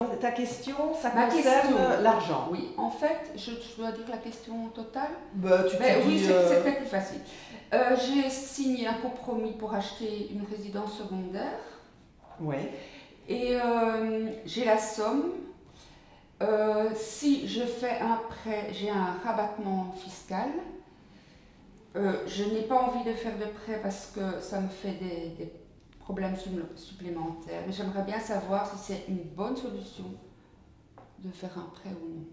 Ta question, ça Ma concerne question, l'argent. oui, en fait, je dois dire la question totale. Bah, tu Mais te oui, dis, c'est peut-être plus facile. J'ai signé un compromis pour acheter une résidence secondaire ouais. et j'ai la somme. Si je fais un prêt, j'ai un rabattement fiscal. Je n'ai pas envie de faire de prêt parce que ça me fait des problèmes supplémentaires. Mais j'aimerais bien savoir si c'est une bonne solution de faire un prêt ou non.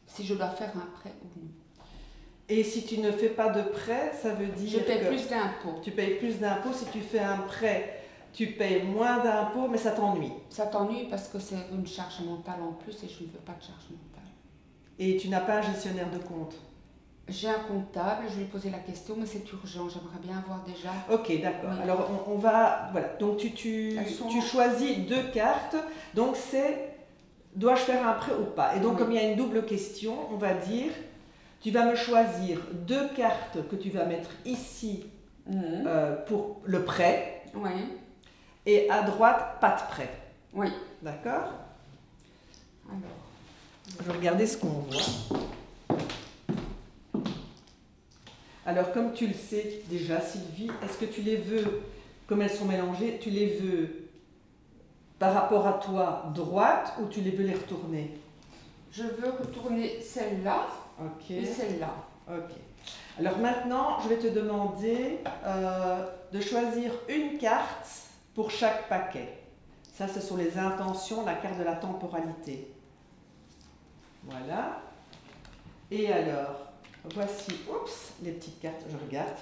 Si je dois faire un prêt ou non. Et si tu ne fais pas de prêt, ça veut dire Je paie que plus d'impôts. tu payes plus d'impôts. Si tu fais un prêt, tu payes moins d'impôts, mais ça t'ennuie. Ça t'ennuie parce que c'est une charge mentale en plus et je ne veux pas de charge mentale. Et tu n'as pas un gestionnaire de compte. J'ai un comptable, je lui ai posé la question, mais c'est urgent, j'aimerais bien avoir déjà. Ok, d'accord. Oui. Alors on va, voilà. Donc tu choisis 2 cartes. Donc c'est, dois-je faire un prêt ou pas? Et donc Oui. comme il y a une double question, on va dire, tu vas me choisir 2 cartes que tu vas mettre ici pour le prêt. Oui. Et à droite, pas de prêt. Oui. D'accord? Alors. Je vais regarder ce qu'on voit. Alors, comme tu le sais déjà, Sylvie, est-ce que tu les veux, comme elles sont mélangées, tu les veux par rapport à toi droite ou tu les veux les retourner? Je veux retourner celle-là et celle-là. Ok. Alors maintenant, je vais te demander de choisir une carte pour chaque paquet. Ça, ce sont les intentions, la carte de la temporalité. Voilà. Et alors, voici, oups, les petites cartes. Je regarde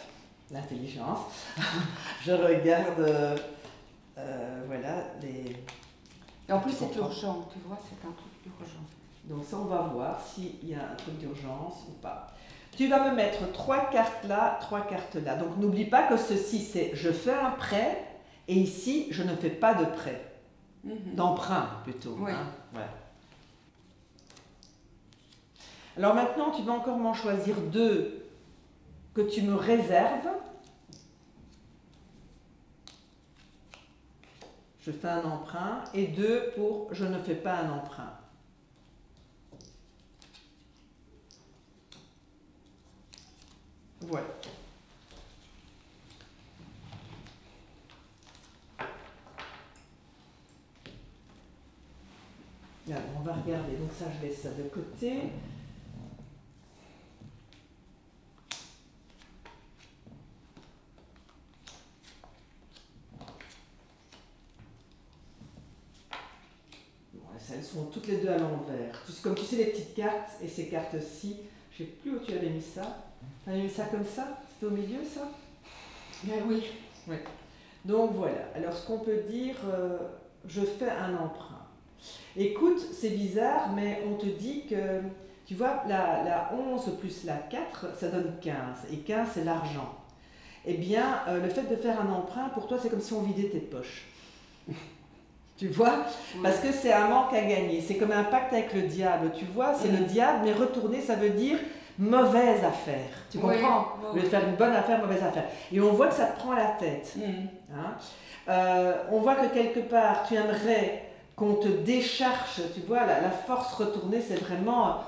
l'intelligence. Je regarde, voilà, les... Et en plus, c'est urgent, tu vois, c'est un truc urgent. Donc ça, on va voir s'il y a un truc d'urgence ou pas. Tu vas me mettre 3 cartes là, 3 cartes là. Donc n'oublie pas que ceci, c'est je fais un prêt et ici, je ne fais pas de prêt. D'emprunt plutôt. Oui. Hein, voilà. Alors maintenant, tu vas encore m'en choisir 2 que tu me réserves. Je fais un emprunt et 2 pour je ne fais pas un emprunt. Voilà. Alors, on va regarder. Donc ça, je laisse ça de côté. Bon, elles sont toutes les deux à l'envers. Comme tu sais, les petites cartes et ces cartes-ci, je ne sais plus où tu avais mis ça. Tu avais mis ça comme ça? C'était au milieu, ça? Oui. Oui. Donc voilà. Alors, ce qu'on peut dire, je fais un emprunt. Écoute, c'est bizarre, mais on te dit que, tu vois, la 11 plus la 4, ça donne 15. Et 15, c'est l'argent. Eh bien, le fait de faire un emprunt, pour toi, c'est comme si on vidait tes poches. Tu vois? Oui. Parce que c'est un manque à gagner. C'est comme un pacte avec le diable. Tu vois, c'est le diable, mais retourner, ça veut dire mauvaise affaire. Tu comprends? Au lieu de faire une bonne affaire, mauvaise affaire. Et on voit que ça te prend la tête. Hein? On voit que quelque part, tu aimerais qu'on te décharge, tu vois, la force retournée, c'est vraiment...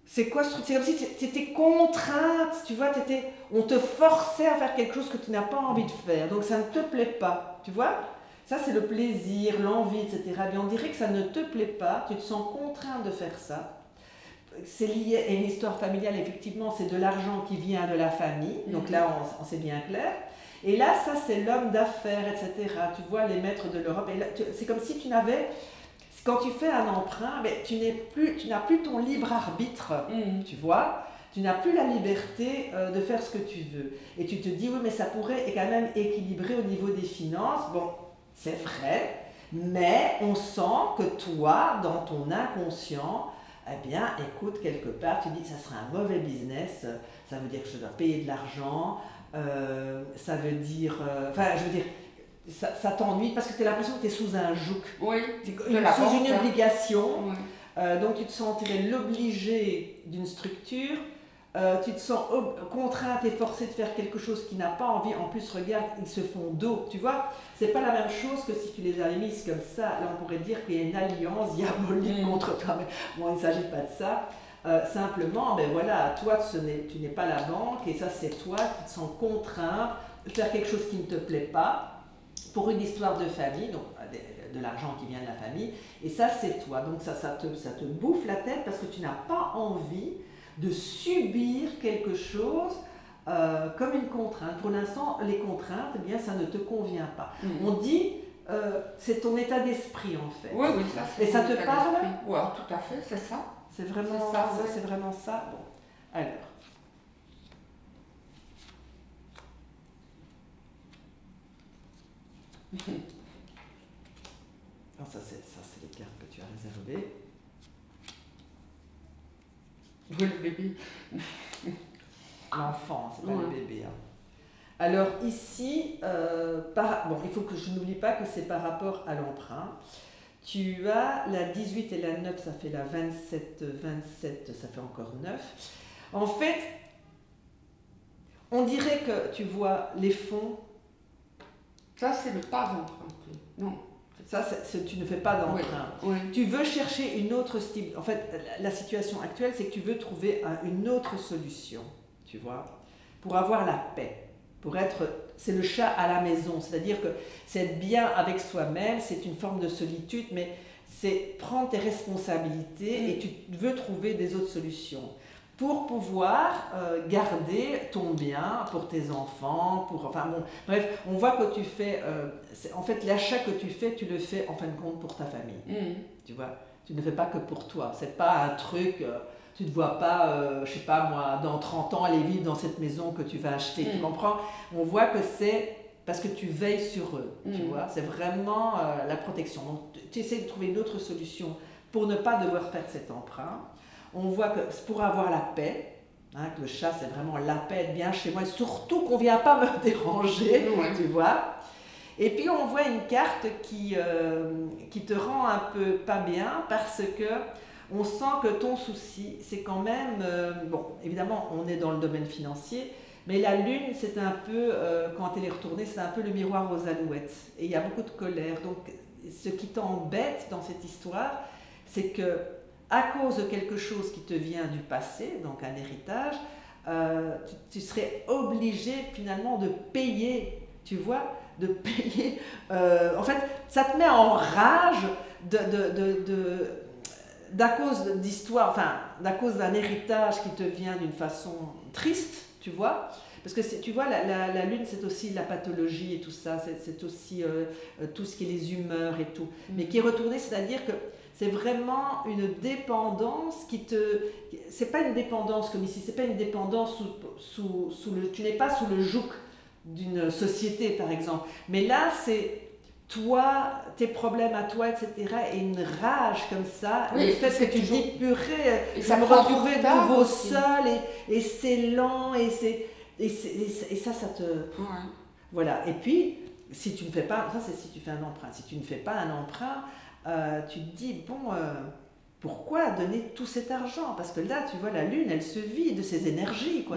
C'est quoi ce truc? C'est comme si tu étais contrainte, tu vois, on te forçait à faire quelque chose que tu n'as pas envie de faire. Donc ça ne te plaît pas, tu vois? Ça, c'est le plaisir, l'envie, etc. Mais on dirait que ça ne te plaît pas, tu te sens contrainte de faire ça. C'est lié à une histoire familiale, effectivement, c'est de l'argent qui vient de la famille. Donc là, on c'est bien clair. Et là, ça, c'est l'homme d'affaires, etc. Tu vois, les maîtres de l'Europe. C'est comme si tu n'avais... Quand tu fais un emprunt, tu n'as plus ton libre arbitre, tu vois. Tu n'as plus la liberté de faire ce que tu veux. Et tu te dis, oui, mais ça pourrait quand même équilibrer au niveau des finances. Bon, c'est vrai, mais on sent que toi, dans ton inconscient, eh bien, écoute, quelque part, tu dis, ça serait un mauvais business. Ça veut dire que je dois payer de l'argent. Ça veut dire... Enfin, je veux dire... Ça t'ennuie parce que tu as l'impression que tu es sous un joug, oui, sous une obligation. Oui. Donc tu te sentirais l'obligé d'une structure tu te sens contrainte et forcée de faire quelque chose qui n'a pas envie. En plus, regarde, ils se font dos, tu vois. C'est pas la même chose que si tu les avais mises comme ça. Là, on pourrait dire qu'il y a une alliance diabolique contre toi. Mais bon, il ne s'agit pas de ça. Simplement, ben voilà, toi, tu n'es pas la banque et ça, c'est toi qui te sens contraint de faire quelque chose qui ne te plaît pas pour une histoire de famille, donc de l'argent qui vient de la famille. Et ça, c'est toi. Donc ça te bouffe la tête parce que tu n'as pas envie de subir quelque chose comme une contrainte. Pour l'instant, les contraintes, eh bien, ça ne te convient pas. On dit, c'est ton état d'esprit en fait. Oui, oui, ça c'est. Et ça te parle? Oui, tout à fait, c'est ça. C'est vraiment ça, ça, c'est vraiment ça. Bon, alors. Alors ça, c'est les cartes que tu as réservées. Oui, le bébé. L'enfant, c'est pas le bébé. Hein. Alors ici, bon, il faut que je n'oublie pas que c'est par rapport à l'emprunt. Tu as la 18 et la 9, ça fait la 27, 27, ça fait encore 9. En fait, on dirait que tu vois les fonds. Ça, c'est ne pas emprunter. Non. Ça, tu ne fais pas d'emprunt. Oui. Tu veux chercher une autre style. En fait, la situation actuelle, c'est que tu veux trouver une autre solution, tu vois, pour avoir la paix, pour être. C'est le chat à la maison, c'est-à-dire que c'est être bien avec soi-même, c'est une forme de solitude, mais c'est prendre tes responsabilités et tu veux trouver des autres solutions pour pouvoir garder ton bien pour tes enfants, enfin bon, bref, on voit que tu fais, en fait l'achat que tu fais, tu le fais en fin de compte pour ta famille, tu vois, tu ne le fais pas que pour toi, c'est pas un truc, tu ne te vois pas, je sais pas moi, dans 30 ans aller vivre dans cette maison que tu vas acheter, tu comprends? On voit que c'est parce que tu veilles sur eux, tu vois, c'est vraiment la protection, donc tu essaies de trouver une autre solution pour ne pas devoir faire cet emprunt. On voit que pour avoir la paix, hein, que le chat c'est vraiment la paix, être bien chez moi, et surtout qu'on ne vient pas me déranger, tu vois. Et puis on voit une carte qui te rend un peu pas bien parce que on sent que ton souci c'est quand même, bon évidemment on est dans le domaine financier, mais la lune c'est un peu, quand elle est retournée, c'est un peu le miroir aux alouettes. Et il y a beaucoup de colère. Donc ce qui t'embête dans cette histoire, c'est que à cause de quelque chose qui te vient du passé, donc un héritage, tu serais obligé finalement de payer, tu vois, de payer. En fait, ça te met en rage d'à cause d'histoire, enfin, d'à cause d'un héritage qui te vient d'une façon triste, tu vois. Parce que tu vois, la lune, c'est aussi la pathologie et tout ça, c'est aussi tout ce qui est les humeurs et tout. Mais qui est retourné, c'est-à-dire que c'est vraiment une dépendance qui te. C'est pas une dépendance comme ici, c'est pas une dépendance sous le. Tu n'es pas sous le joug d'une société, par exemple. Mais là, c'est toi, tes problèmes à toi, etc. Et une rage comme ça. Oui, le fait que tu toujours... dis purée, ça me retrouver de nouveau aussi. seul, et c'est lent, et ça te. Ouais. Voilà. Et puis, si tu ne fais pas. Ça, c'est si tu fais un emprunt. Si tu ne fais pas un emprunt, tu te dis, bon, pourquoi donner tout cet argent? Parce que là, tu vois, la lune, elle se vide de ses énergies, quoi,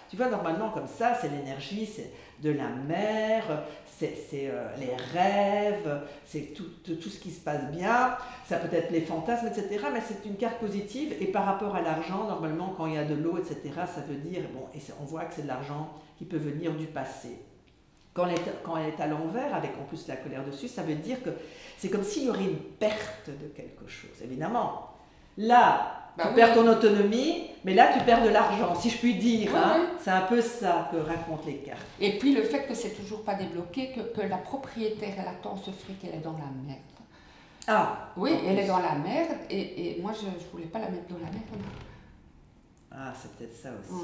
tu vois, normalement, comme ça, c'est l'énergie, c'est de la mer, c'est les rêves, c'est tout ce qui se passe bien, ça peut être les fantasmes, etc., mais c'est une carte positive, et par rapport à l'argent, normalement, quand il y a de l'eau, etc., ça veut dire, bon, et on voit que c'est de l'argent qui peut venir du passé. Quand elle est à l'envers, avec en plus la colère dessus, ça veut dire que c'est comme s'il y aurait une perte de quelque chose, évidemment. Là, tu perds ton autonomie, mais là, tu perds de l'argent, si je puis dire. C'est un peu ça que racontent les cartes. Et puis le fait que c'est toujours pas débloqué, que la propriétaire, elle attend ce fric, elle est dans la merde. Ah oui, elle est dans la merde, et moi, je voulais pas la mettre dans la merde. Ah, c'est peut-être ça aussi.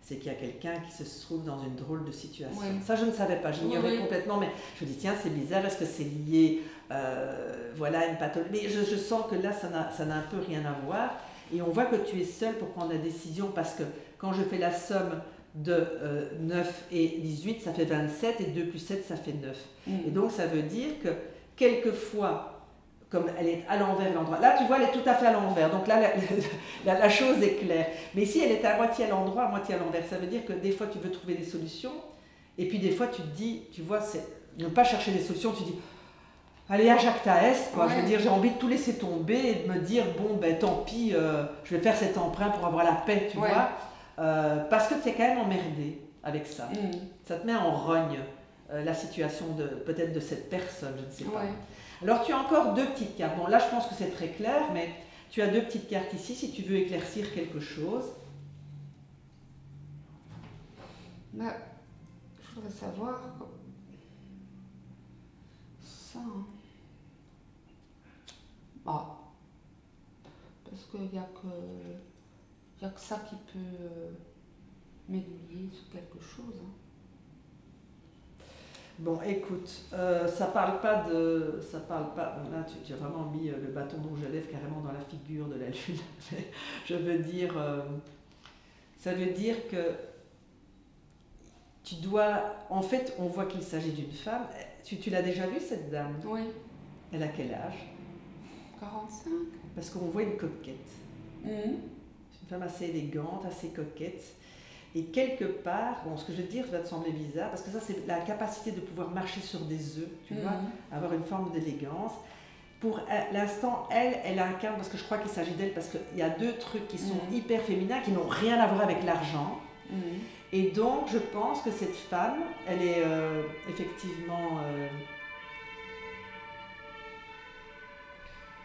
C'est qu'il y a quelqu'un qui se trouve dans une drôle de situation. Ça, je ne savais pas, j'ignorais complètement, mais je me dis, tiens, c'est bizarre, est-ce que c'est lié, voilà, à une pathologie? Mais je sens que là, ça n'a un peu rien à voir, et on voit que tu es seule pour prendre la décision, parce que quand je fais la somme de 9 et 18, ça fait 27, et 2 plus 7, ça fait 9. Et donc, ça veut dire que, quelquefois, comme elle est à l'envers l'endroit. Là, tu vois, elle est tout à fait à l'envers. Donc là, la chose est claire. Mais ici, elle est à moitié à l'endroit, à moitié à l'envers. Ça veut dire que des fois, tu veux trouver des solutions. Et puis des fois, tu te dis, tu vois, c'est ne pas chercher des solutions. Tu dis, allez, à jacta est, quoi. Ouais. Je veux dire, j'ai envie de tout laisser tomber et de me dire, bon, ben tant pis, je vais faire cet emprunt pour avoir la paix, tu vois. Parce que tu es quand même emmerdé avec ça. Ça te met en rogne la situation peut-être de cette personne, je ne sais pas. Alors tu as encore 2 petites cartes. Bon là je pense que c'est très clair, mais tu as 2 petites cartes ici si tu veux éclaircir quelque chose. Bah, je voudrais savoir ça. Bah, parce qu'il n'y a que ça qui peut m'aiguiller sur quelque chose. Hein. Bon, écoute, ça parle pas. Bon, là, tu as vraiment mis le bâton de rouge à lèvres carrément dans la figure de la lune. Je veux dire, ça veut dire que tu dois. En fait, on voit qu'il s'agit d'une femme. Tu l'as déjà vue cette dame? Oui. Elle a quel âge? 45. Parce qu'on voit une coquette. C'est une femme assez élégante, assez coquette. Et quelque part, bon, ce que je veux dire va te sembler bizarre, parce que ça, c'est la capacité de pouvoir marcher sur des œufs, tu vois, avoir une forme d'élégance. Pour l'instant, elle incarne, parce que je crois qu'il s'agit d'elle, parce qu'il y a 2 trucs qui sont hyper féminins, qui n'ont rien à voir avec l'argent. Et donc, je pense que cette femme, elle est effectivement...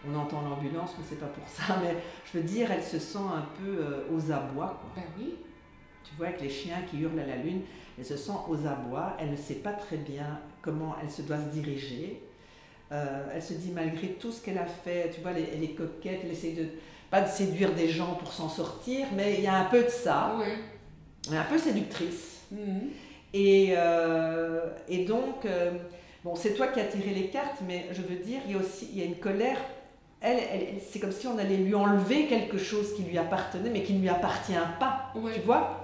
on entend l'ambulance, mais c'est pas pour ça, mais je veux dire, elle se sent un peu aux abois, quoi. Ben oui. Tu vois, avec les chiens qui hurlent à la lune, elle se sent aux abois, elle ne sait pas très bien comment elle se doit se diriger. Elle se dit, malgré tout ce qu'elle a fait, tu vois, elle est coquette, elle essaie pas de séduire des gens pour s'en sortir, mais il y a un peu de ça. Oui. Elle est un peu séductrice. Et donc, bon, c'est toi qui as tiré les cartes, mais je veux dire, il y a une colère. C'est comme si on allait lui enlever quelque chose qui lui appartenait, mais qui ne lui appartient pas, tu vois.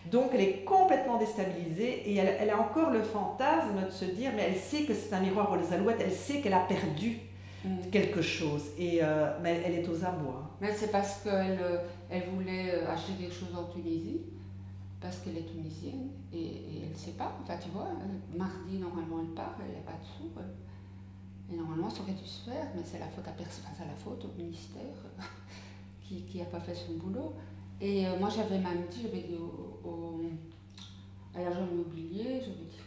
Donc elle est complètement déstabilisée et elle a encore le fantasme de se dire, mais elle sait que c'est un miroir aux alouettes, elle sait qu'elle a perdu quelque chose, mais elle est aux abois. Mais c'est parce qu'elle voulait acheter quelque chose en Tunisie, parce qu'elle est tunisienne et elle ne sait pas. Enfin, tu vois, mardi, normalement, elle part, elle n'a pas de sous. Et normalement, ça aurait dû se faire, mais c'est la faute à personne, enfin, c'est la faute au ministère qui n'a pas fait son boulot. Et moi, j'avais même dit, j'avais dit à l'agent immobilier, j'avais dit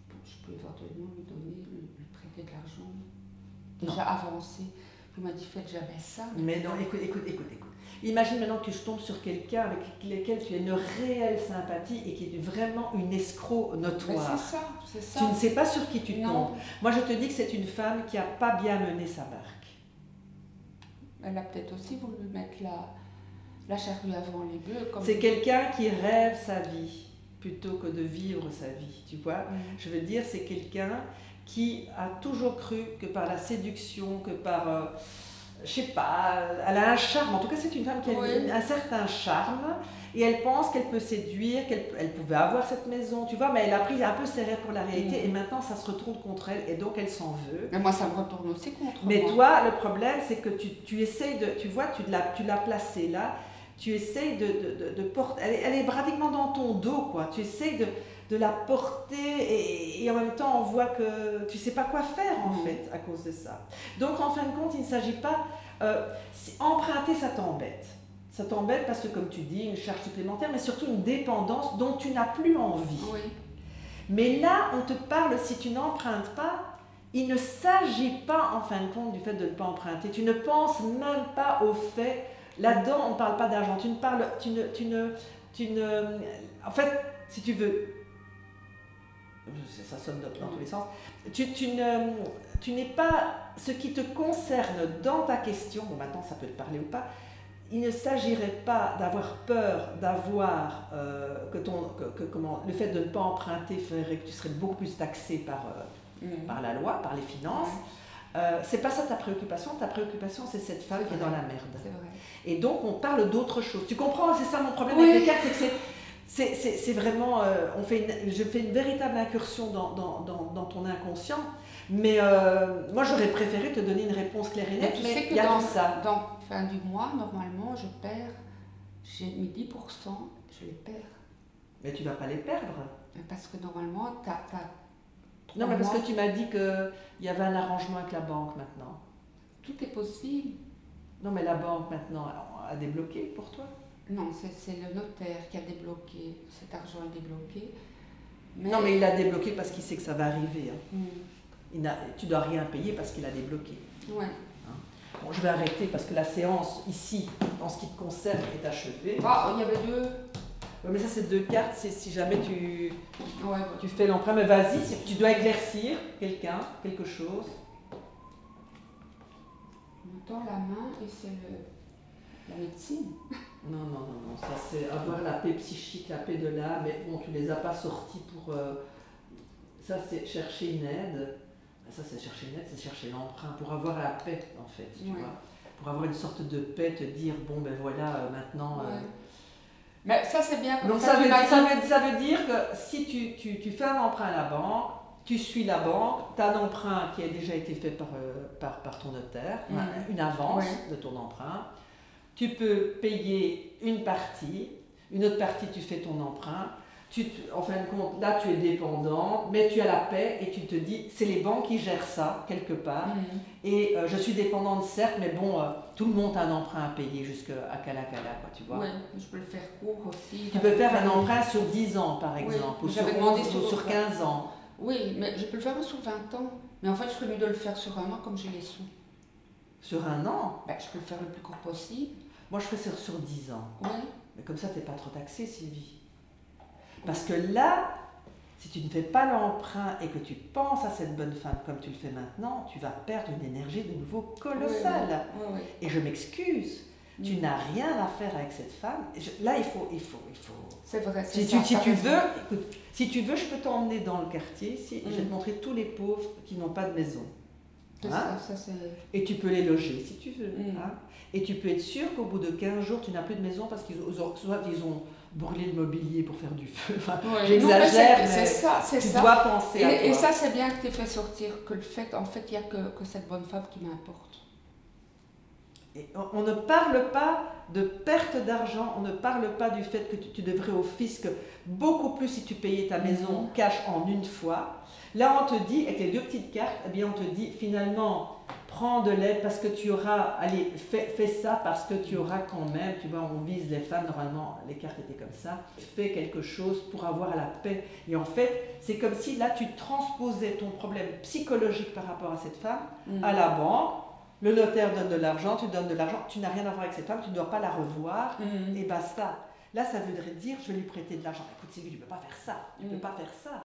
que je peux éventuellement lui donner, lui prêter de l'argent. Déjà avancé. Il m'a dit, faites jamais ça. Mais non, écoute. Imagine maintenant que tu tombes sur quelqu'un avec lequel tu as une réelle sympathie et qui est vraiment une escroc notoire. C'est ça. Tu ne sais pas sur qui tu tombes. Moi, je te dis que c'est une femme qui n'a pas bien mené sa barque. Elle a peut-être aussi voulu mettre la charrue avant les bœufs. C'est quelqu'un qui rêve sa vie plutôt que de vivre sa vie, tu vois. Je veux dire, c'est quelqu'un qui a toujours cru que par la séduction, que par... je sais pas, elle a un charme. En tout cas, c'est une femme qui a un certain charme et elle pense qu'elle peut séduire, qu'elle pouvait avoir cette maison, tu vois, mais elle a pris un peu ses rêves pour la réalité et maintenant ça se retourne contre elle et donc elle s'en veut. Mais moi, ça me retourne aussi contre moi. Mais toi, le problème, c'est que tu essayes de, tu vois, tu l'as placée là, tu essayes de porter, elle est pratiquement dans ton dos, quoi. Tu essayes de la porter et en même temps on voit que tu sais pas quoi faire en fait à cause de ça. Donc en fin de compte il ne s'agit pas... emprunter ça t'embête. Ça t'embête parce que comme tu dis, une charge supplémentaire, mais surtout une dépendance dont tu n'as plus envie. Mais là on te parle, si tu n'empruntes pas, il ne s'agit pas en fin de compte du fait de ne pas emprunter. Tu ne penses même pas au fait, là-dedans on ne parle pas d'argent, en fait, si tu veux, ça sonne dans tous les sens, tu n'es pas, ce qui te concerne dans ta question, bon maintenant ça peut te parler ou pas, il ne s'agirait pas d'avoir peur d'avoir, le fait de ne pas emprunter ferait que tu serais beaucoup plus taxé par la loi, par les finances. C'est pas ça ta préoccupation c'est cette femme qui est dans la merde. C'est vrai. Et donc on parle d'autre chose. Tu comprends, c'est ça mon problème avec les cartes, c'est que c'est vraiment, je fais une véritable incursion dans ton inconscient, mais moi j'aurais préféré te donner une réponse réponse claire et Mais nette, tu mais sais que il y a tout ça. dans fin du mois, normalement, j'ai mis 10%, je les perds. Mais tu vas pas les perdre. Parce que normalement, tu as Non, mais parce que tu m'as dit qu'il y avait un arrangement avec la banque maintenant. Tout est possible. Non, mais la banque maintenant a débloqué pour toi. Non, c'est le notaire qui a débloqué. Cet argent est débloqué. Non, mais il l'a débloqué parce qu'il sait que ça va arriver. Hein. Mm. Tu dois rien payer parce qu'il a débloqué. Ouais. Hein. Bon, je vais arrêter parce que la séance ici, en ce qui te concerne, est achevée. Ah, il y avait 2. Ouais, mais ça, c'est 2 cartes. C'est si jamais tu Ouais. fais l'emprunt. Mais vas-y, tu dois éclaircir quelqu'un, quelque chose. On tend la main et c'est la médecine. Non, ça c'est avoir la paix psychique, la paix de l'âme, mais bon, tu les as pas sortis pour... ça c'est chercher une aide, ça c'est chercher une aide, c'est chercher l'emprunt, pour avoir la paix en fait, tu vois. Pour avoir une sorte de paix, te dire, bon ben voilà, maintenant... Mais ça c'est bien comme donc ça veut dire que si tu fais un emprunt à la banque, tu suis la banque, tu as un emprunt qui a déjà été fait par ton notaire, une avance de ton emprunt. Tu peux payer une partie, une autre partie tu fais ton emprunt. En fin de compte, là tu es dépendant, mais tu as la paix et tu te dis, c'est les banques qui gèrent ça quelque part. Et je suis dépendante certes, mais bon, tout le monde a un emprunt à payer jusqu'à Cala, quoi, tu vois. Oui, je peux le faire court aussi. Tu peux faire un emprunt sur 10 ans par exemple, ou sur 11 ou sur 15 ans. Oui, mais je peux le faire sur 20 ans. Mais en fait, je ferais mieux de le faire sur un an comme j'ai les sous. Sur un an? Ben, je peux le faire le plus court possible. Moi, je ferais sur 10 ans. Oui. Mais comme ça, tu n'es pas trop taxée, Sylvie. Parce que là, si tu ne fais pas l'emprunt et que tu penses à cette bonne femme comme tu le fais maintenant, tu vas perdre une énergie de nouveau colossale. Oui. Et je m'excuse, tu n'as rien à faire avec cette femme. Là, il faut. C'est vrai, c'est si tu veux, écoute, si tu veux, je peux t'emmener dans le quartier ici et je vais te montrer tous les pauvres qui n'ont pas de maison. Hein? Et tu peux les loger si tu veux. Hein? Et tu peux être sûr qu'au bout de 15 jours, tu n'as plus de maison parce qu'ils ont brûlé le mobilier pour faire du feu. Enfin, j'exagère, mais tu dois penser à toi. Et ça, c'est bien que tu aies fait sortir que le fait, en fait, il n'y a que cette bonne femme qui m'importe. Et on ne parle pas de perte d'argent, on ne parle pas du fait que tu devrais au fisc beaucoup plus si tu payais ta maison cash en une fois. Là, on te dit, avec les 2 petites cartes, eh bien, on te dit finalement, prends de l'aide parce que tu auras, allez, fais ça parce que tu auras quand même, tu vois, on vise les femmes, normalement, les cartes étaient comme ça, fais quelque chose pour avoir la paix. Et en fait, c'est comme si là, tu transposais ton problème psychologique par rapport à cette femme à la banque. Le notaire donne de l'argent, tu donnes de l'argent, tu n'as rien à voir avec cette femme, tu ne dois pas la revoir, et basta. Là, ça voudrait dire, je vais lui prêter de l'argent. Écoute Sylvie, tu ne peux pas faire ça, tu ne peux pas faire ça.